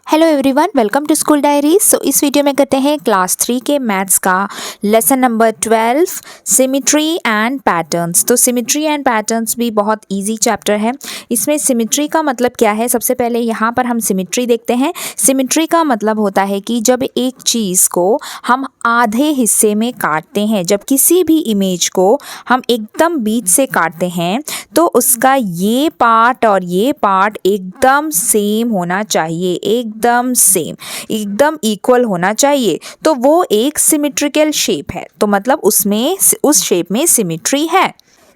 Hello everyone, welcome to school diaries. So इस video में करते हैं क्लास 3 के मैथ्स का lesson number 12 symmetry and patterns. तो सिमेट्री एंड पैटर्न्स भी बहुत इजी चैप्टर है। इसमें सिमेट्री का मतलब क्या है, सबसे पहले यहाँ पर हम सिमेट्री देखते हैं। सिमेट्री का मतलब होता है कि जब एक चीज़ को हम आधे हिस्से में काटते हैं, जब किसी भी इमेज को हम एकदम बीच से काटते हैं तो उसका ये पार्ट और ये पार्ट एकदम सेम होना चाहिए, एकदम सेम, एकदम इक्वल होना चाहिए। तो वो एक सिमेट्रिकल शेप है, तो मतलब उसमें उस शेप में सिमेट्री है।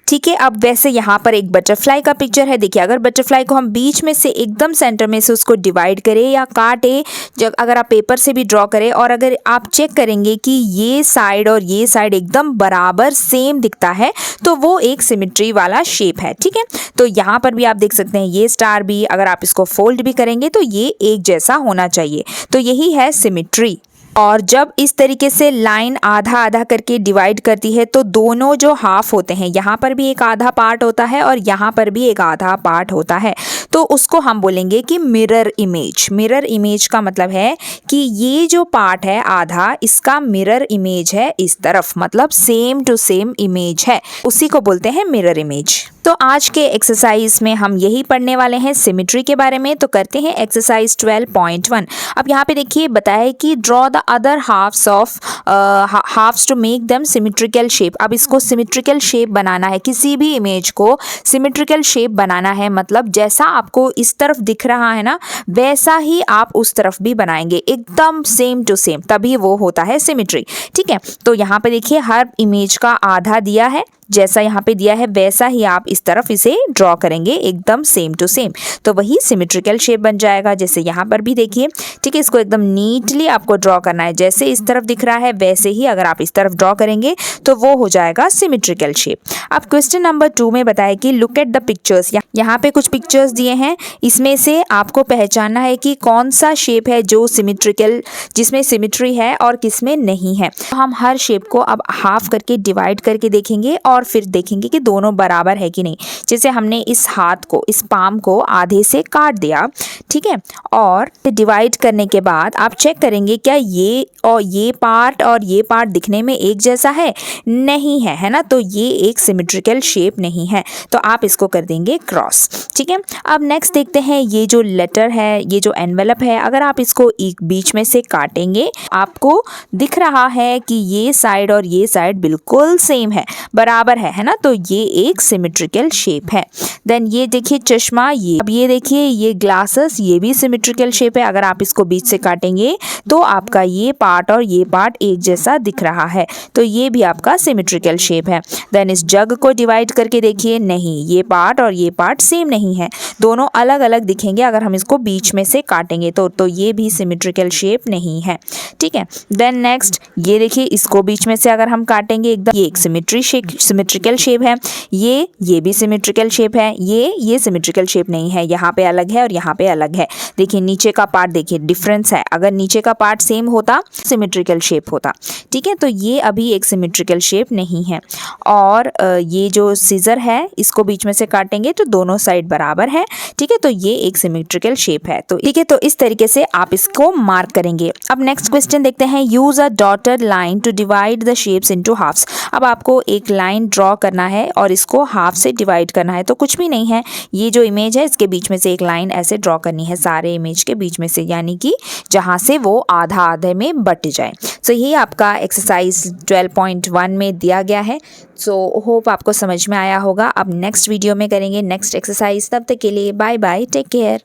ठीक है। अब वैसे यहाँ पर एक बटरफ्लाई का पिक्चर है। देखिए, अगर बटरफ्लाई को हम बीच में से एकदम सेंटर में से उसको डिवाइड करें या काटें, जब अगर आप पेपर से भी ड्रॉ करें और अगर आप चेक करेंगे कि ये साइड और ये साइड एकदम बराबर सेम दिखता है तो वो एक सिमेट्री वाला शेप है। ठीक है। तो यहाँ पर भी आप देख सकते हैं ये स्टार भी, अगर आप इसको फोल्ड भी करेंगे तो ये एक जैसा होना चाहिए। तो यही है सिमेट्री। और जब इस तरीके से लाइन आधा आधा करके डिवाइड करती है तो दोनों जो हाफ होते हैं, यहाँ पर भी एक आधा पार्ट होता है और यहाँ पर भी एक आधा पार्ट होता है, तो उसको हम बोलेंगे कि मिरर इमेज। मिरर इमेज का मतलब है कि ये जो पार्ट है आधा, इसका मिरर इमेज है इस तरफ, मतलब सेम टू सेम इमेज है, उसी को बोलते हैं मिरर इमेज। तो आज के एक्सरसाइज में हम यही पढ़ने वाले हैं सिमेट्री के बारे में। तो करते हैं एक्सरसाइज 12.1। अब यहाँ पे देखिए बताया है कि draw the other halves of halves to make them symmetrical shape. अब इसको सिमेट्रिकल शेप बनाना है, किसी भी इमेज को सिमेट्रिकल शेप बनाना है, मतलब जैसा आपको इस तरफ दिख रहा है ना वैसा ही आप उस तरफ भी बनाएंगे, एकदम सेम टू सेम, तभी वो होता है सिमेट्री। ठीक है। तो यहाँ पे देखिए हर इमेज का आधा दिया है, जैसा यहाँ पे दिया है वैसा ही आप इस तरफ इसे ड्रॉ करेंगे, एकदम सेम टू सेम, तो वही सिमेट्रिकल शेप बन जाएगा। जैसे यहाँ पर भी देखिए, ठीक है, इसको एकदम नीटली आपको ड्रॉ करना है, जैसे इस तरफ दिख रहा है वैसे ही अगर आप इस तरफ ड्रॉ करेंगे तो वो हो जाएगा सिमेट्रिकल शेप। अब क्वेश्चन नंबर 2 में बताया कि लुक एट द पिक्चर्स। यहाँ पे कुछ पिक्चर्स दिए हैं, इसमें से आपको पहचानना है कि कौन सा शेप है जो सिमेट्रिकल, जिसमें सिमेट्री है और किसमें नहीं है। हम हर शेप को अब हाफ करके डिवाइड करके देखेंगे और फिर देखेंगे कि दोनों बराबर है कि नहीं। जैसे हमने इस हाथ को, इस पाम को आधे से काट दिया, ठीक है, और डिवाइड करने के बाद आप चेक करेंगे क्या ये और ये पार्ट दिखने में एक जैसा है, नहीं है, है ना, तो ये एक सिमेट्रिकल शेप नहीं है, तो आप इसको कर देंगे क्रॉस। ठीक है। अब नेक्स्ट देखते हैं, ये जो लेटर है, ये जो एनवेलप है, अगर आप इसको एक बीच में से काटेंगे आपको दिख रहा है कि ये साइड और ये साइड बिल्कुल सेम है, बराबर है ना, तो ये एक सिमेट्रिकल शेप है। देन ये देखिए चश्मा, ये अब ये देखिए ये ग्लासेस, ये भी सिमेट्रिकल शेप है। अगर आप इसको बीच से काटेंगे तो आपका ये पार्ट और ये पार्ट एक जैसा दिख रहा है, तो ये भी आपका सिमेट्रिकल शेप है। देन इस जग को डिवाइड करके देखिए, नहीं, ये पार्ट और ये पार्ट सेम नहीं है, दोनों अलग अलग दिखेंगे अगर हम इसको बीच में से काटेंगे तो ये भी सिमेट्रिकल शेप नहीं है। ठीक है। देन नेक्स्ट ये देखिए, इसको बीच में से अगर हम काटेंगे एकदम, ये एक सिमेट्रिकल शेप है, ये भी सिमेट्रिकल शेप है, ये सिमेट्रिकल शेप नहीं है, यहाँ पे अलग है और यहाँ पे अलग है। देखिए नीचे का पार्ट, देखिए डिफरेंस है, अगर नीचे का पार्ट सेम होता सिमेट्रिकल शेप होता। ठीक है। तो ये अभी एक सिमेट्रिकल शेप नहीं है। और ये जो सीजर है इसको बीच में से काटेंगे तो दोनों साइड बराबर है। ठीक है। तो ये एक सिमेट्रिकल शेप है। तो ठीक है, तो इस तरीके से आप इसको मार्क करेंगे। अब नेक्स्ट क्वेश्चन देखते हैं, use a dotted line to divide the shapes into halves. अब आपको एक लाइन ड्रॉ करना है और इसको हाफ से डिवाइड करना है, तो कुछ भी नहीं है, ये जो इमेज है इसके बीच में से एक लाइन ऐसे ड्रॉ करनी है, सारे इमेज के बीच में से, यानी कि जहां से वो आधा आधे में बट जाए। सो ये आपका एक्सरसाइज 12.1 में दिया गया है। सो होप आपको समझ में आया होगा। अब नेक्स्ट वीडियो में करेंगे नेक्स्ट एक्सरसाइज, तब तक के लिए बाय बाय, टेक केयर।